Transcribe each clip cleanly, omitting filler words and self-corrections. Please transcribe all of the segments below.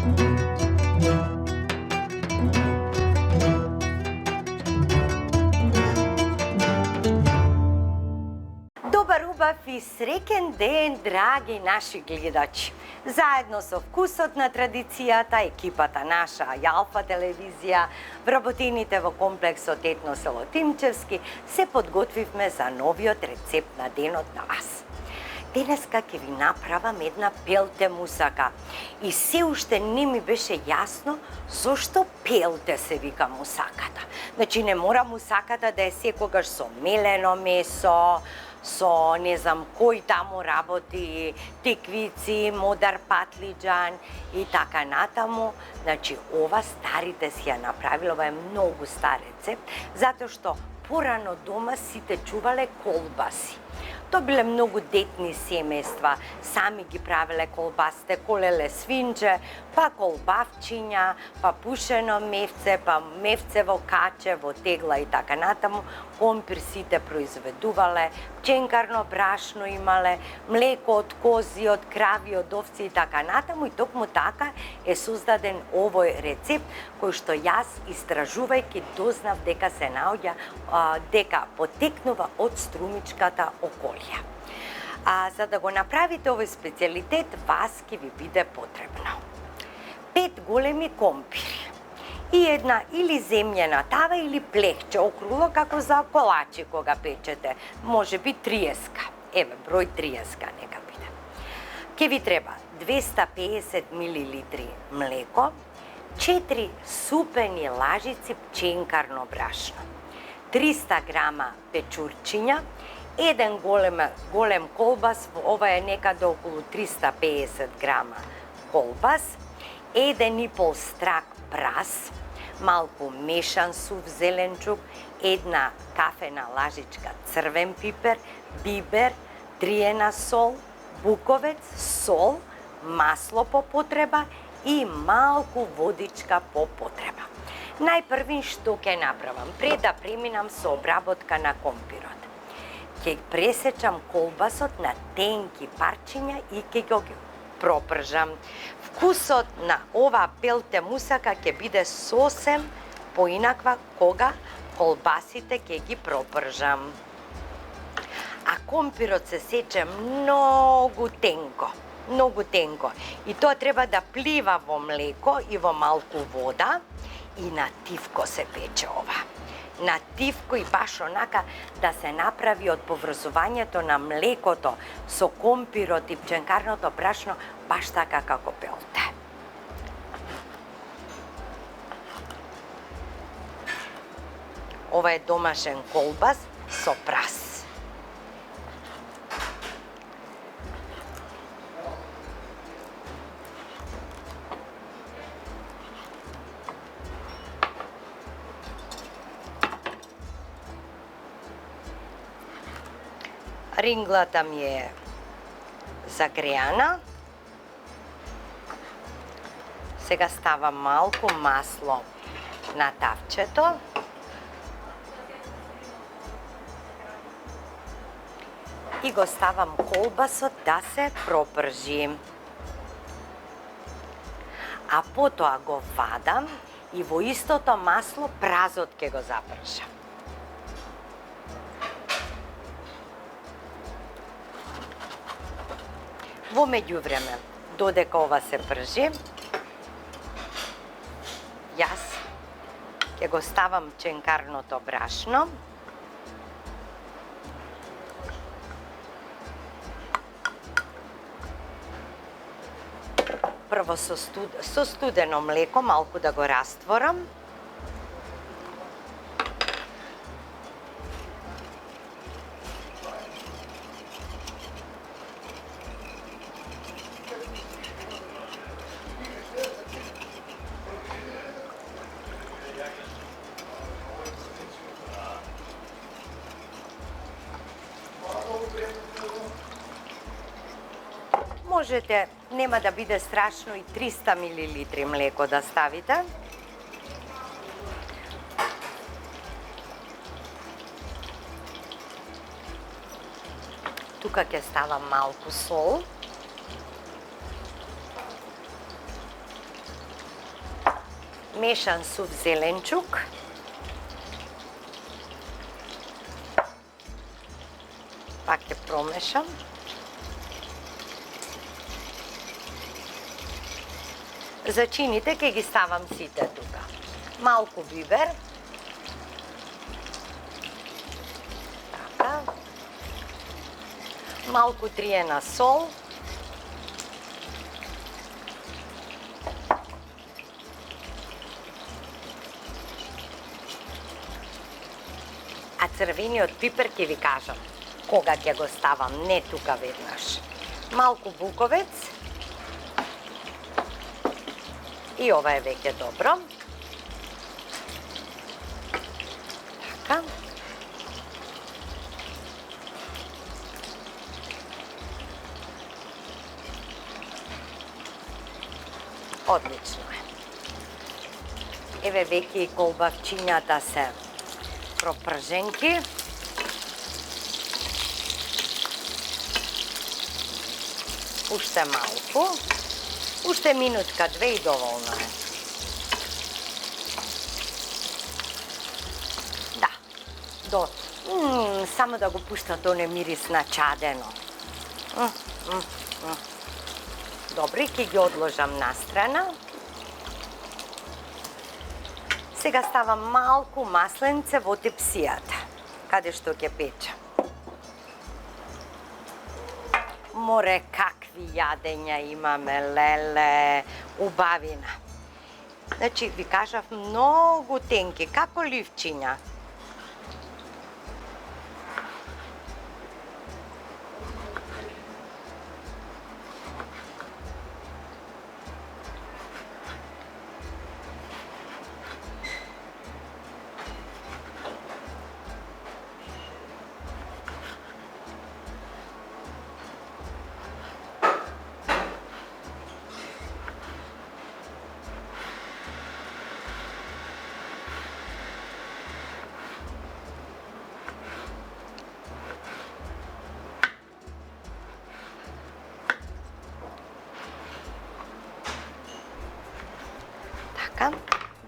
Добар, убав и среќен ден, драги наши гледачи! Заедно со вкусот на традицијата, екипата наша Алфа телевизија, вработените во комплексот Етно село Тимчевски, се подготвивме за новиот рецепт на денот на вас. Денеска ќе ви направам една пелте мусака и се уште не ми беше јасно зошто пелте се вика мусаката. Значи не мора мусаката да е секогаш со мелено месо, со не знам кој таму работи, тиквици, модар патлиџан и така натаму. Значи ова старите си ја направиле, ова е многу стар рецепт, затоа што порано дома сите чувале колбаси. То биле многу детни семејства, сами ги правеле колбасите, колеле свинче, па колбавчиња, па пушено мевце, па мевце во каче, во тегла и така натаму. Компир сите произведувале, пченкарно брашно имале, млеко од кози, од крави, од овци и така натаму. И токму така е создаден овој рецепт кој што јас истражувајќи дознав дека се наоѓа, дека потекнува од струмичката околија. За да го направите овој специјалитет, вас ќе ви биде потребно 5 големи компири и една или земјена тава или плехче, округло како за колачи кога печете, може би 30. Еве, број 30 нека биде. Ке ви треба 250 мл млеко, 4 супени лажици пченкарно брашно, 300 грама печурчиња, еден голем колбас, ова е некаде околу 350 грама колбас, 1,5 страк прас, малку мешан сув зеленчук, една кафена лажичка црвен пипер, бибер, триена сол, буковец, сол, масло по потреба и малку водичка по потреба. Најпрвин што ќе направам, пред да преминам со обработка на компирот, ќе пресечам колбасот на тенки парчиња и ќе го пропржам. Вкусот на ова пелте мусака ќе биде сосем поинаква кога колбасите ќе ги пропржам. А компирот се сече многу тенко. И тоа треба да плива во млеко и во малку вода и на тивко се пече ова. На тивко и баш онака да се направи од поврзувањето на млекото со компирот и пченкарното брашно, баш така како пелте. Ова е домашен колбас со прас. Ринглата ми е загреана. Сега ставам малку масло на тавчето. И го ставам колбасот да се пропржи. А потоа го вадам и во истото масло празот ќе го запржам. Во меѓувреме, додека ова се пржи, јас ќе го ставам пченкарното брашно. Прво со студено млеко малку да го растворам. Можете, нема да биде страшно, и 300 мл млеко да ставите. Тука ќе ставам малку сол. мешан сув зеленчук, пак ќе промешам. Зачините ќе ги ставам сите тука. Малку бибер. Така. Малку триена сол. А црвениот пипер ќе ви кажам кога ќе го ставам, не тука веднаш. Малку буковец. И ова е веќе добро. Така. Одлично е. Еве веќе и колбавчињата се пропрженки. Уште малку. Уште минутка, две и доволно е. Да. Само да го пуштат оне мирис на чадено. Добри, ќе ги одложам настрана. Сега ставам малку масленце во тепсијата, каде што ќе печам. Море, какви јадења имаме, леле, убавина. Значи, ви кажав, многу тенки, како ливчиња.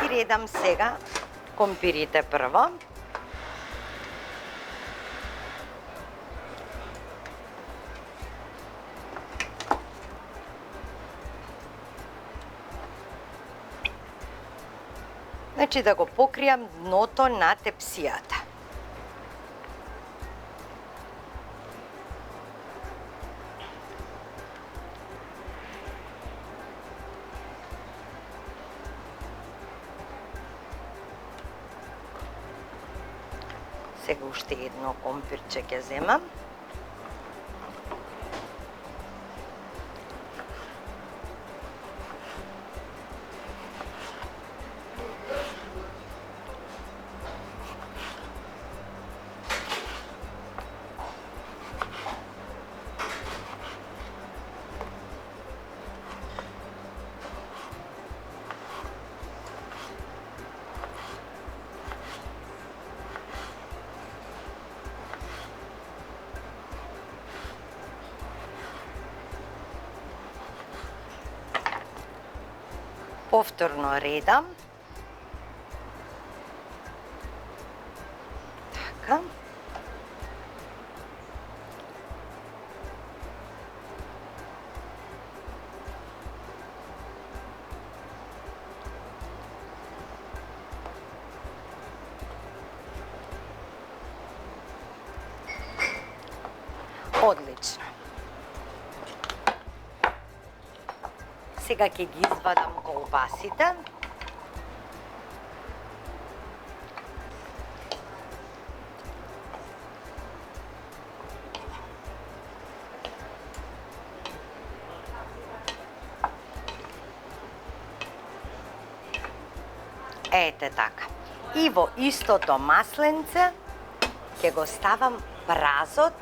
Ги редам сега компирите прво. Значи да го покријам дното на тепсијата. Сега уште едно компирче ќе земам. Повторно редам. Така. Одлично. Сега ќе ги извадам колбасите. Ете така. И во истото масленце ќе го ставам празот,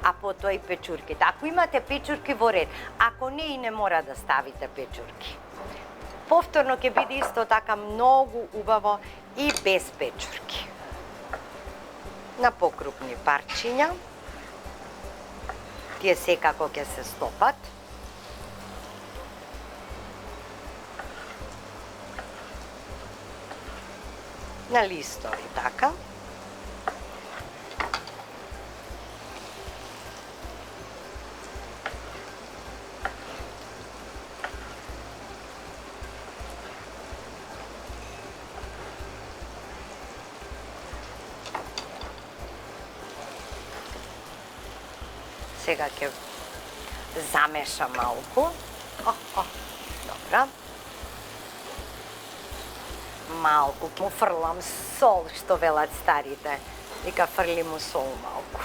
а потоа и печурките. Ако имате печурки во ред, ако не и не мора да ставите печурки. Повторно ќе биде исто така многу убаво и без печурки. На покрупни парчиња. Тие секако ќе се стопат. на листови, така. Сега ќе замешам малку. Добра. Малку му фрлам сол, што велат старите. Вика фрли му сол малку.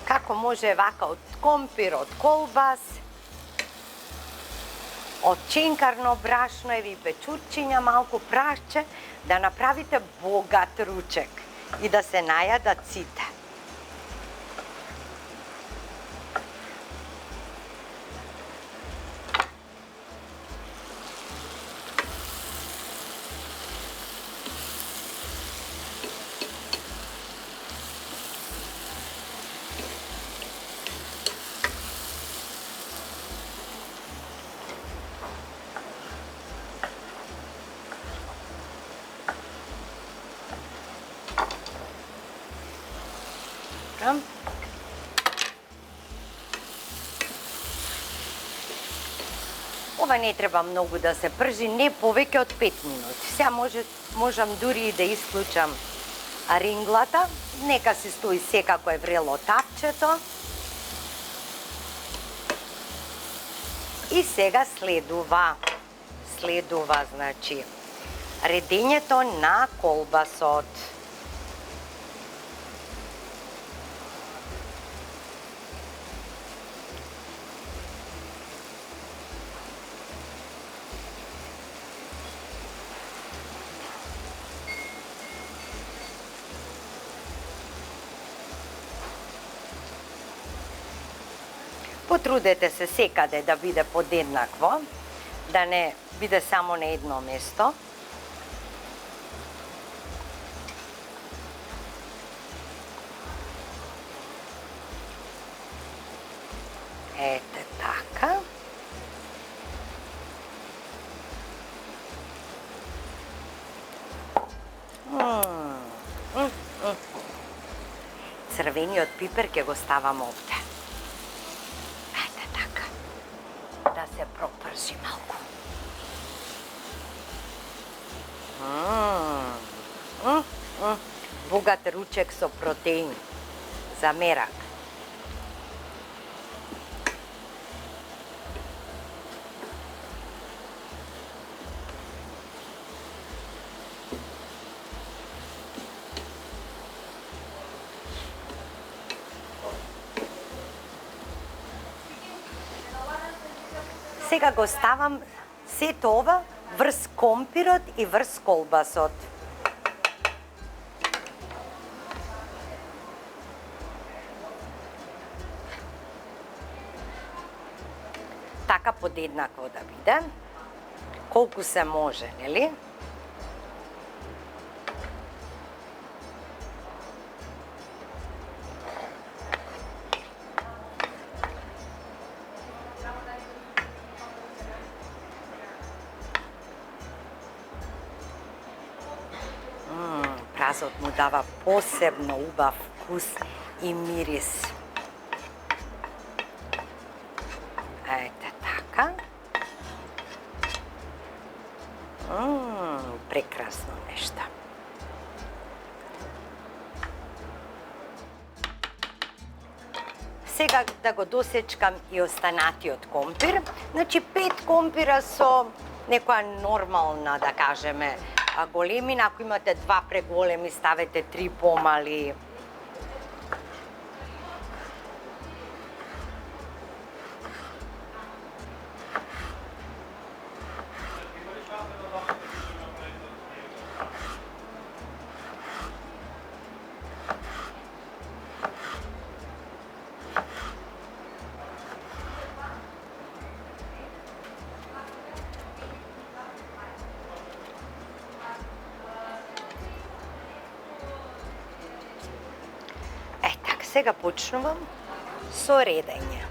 Како може вака од компир, од колбас, од ченкарно брашно, еви печурчиња, малку прашче, да направите богат ручек и да се најадат сите. Ова не треба многу да се пржи, не повеќе од 5 минути. Сега можам дури и да исклучам ринглата. Нека си стои секако е врело тапчето. И сега следува, значи, редењето на колбасот. Потрудете се секаде да биде подеднакво, да не биде само на едно место. Ете така. Црвениот пипер ќе го ставам овде. Да се пропржи малку. Богат ручек со протеин за мерак. Сега го ставам сето ова врз компирот и врз колбасот. Така подеднакво да биде, колку се може, нели? Празот му дава посебно убав вкус и мирис. Ете така. Прекрасно нешто. Сега да го досечкам и останатиот компир. Значи 5 компира со некоја нормална, да кажеме, големина. Ако имате 2 преголеми, ставете 3 помали. Сега почнувам со редење.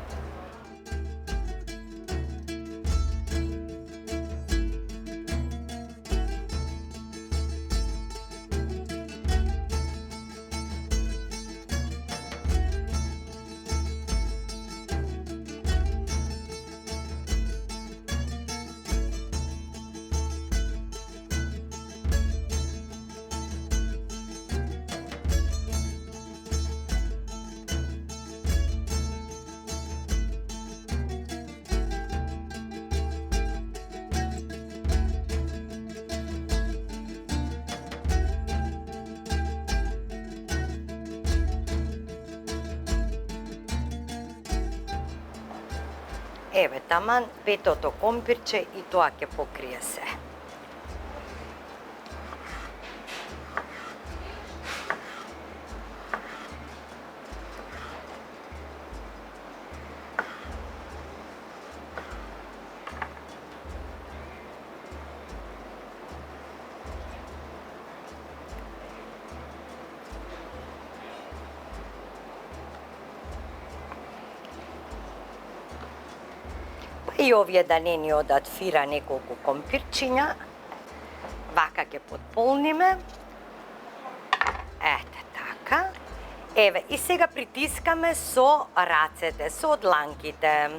Еве таман петото компирче и тоа ќе покрие се. И овие да не ни одат фира неколку компирчиња, вака ќе потполниме. Ете така. Еве, и сега притискаме со рацете, со дланките.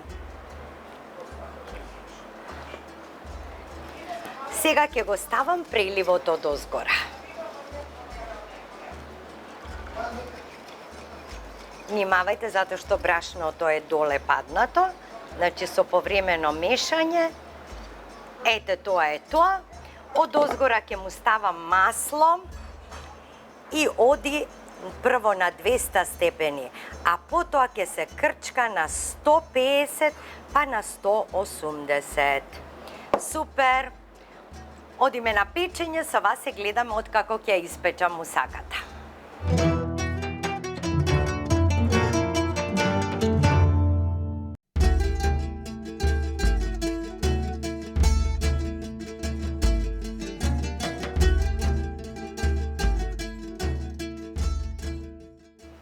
Сега ќе го ставам преливото дозгора. Внимавајте затоа што брашното е доле паднато. Значи, со повремено мешање, ете тоа е тоа. Од озгора ќе му ставам масло и оди прво на 200 степени, а потоа ќе се крчка на 150 па на 180. Супер! Одиме на печење, со вас се гледаме откако ќе испечам мусаката.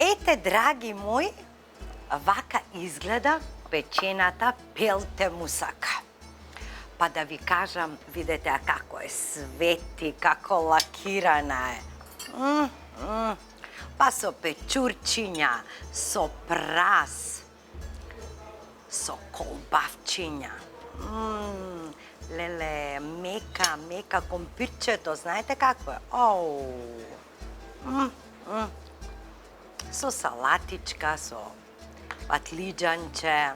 Ете, драги мои, вака изгледа печената пелте мусака. Па да ви кажам, видете како е свети, како лакирана е. Па со печурчиња, со прас, со колбавчиња. Леле, мека компирчето, знаете какво е? Со салатичка, со патлиџанче.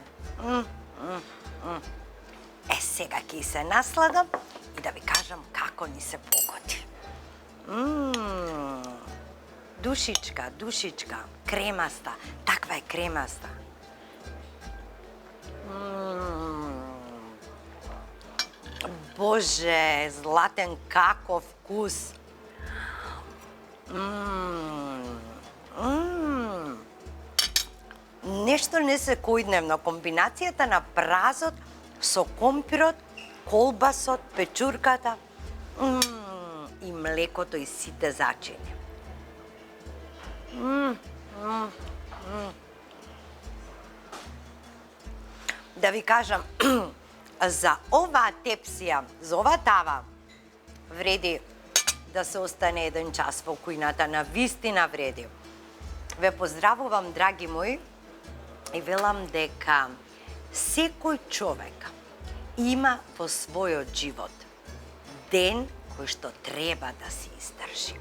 Сега ќе се насладам и да ви кажам како ни се погоди. Душичка, кремаста, таква е кремаста. Боже, златен каков вкус. Нешто несекојдневно, комбинацијата на празот со компирот, колбасот, печурката и млекото и сите зачини. Да ви кажам, за оваа тепсија, за оваа тава, вреди да се остане еден час во кујната, на вистина вреди. Ве поздравувам, драги мои, и велам дека секој човек има во својот живот ден кој што треба да се издржи.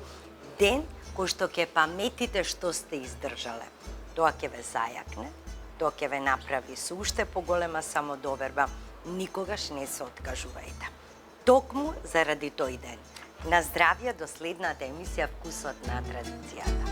Ден кој што ќе паметите што сте издржале. Тоа ќе ве зајакне, тоа ќе ве направи со уште поголема самодоверба. Никогаш не се откажувајте. Токму заради тој ден. На здравје до следната емисија Вкусот на традицијата.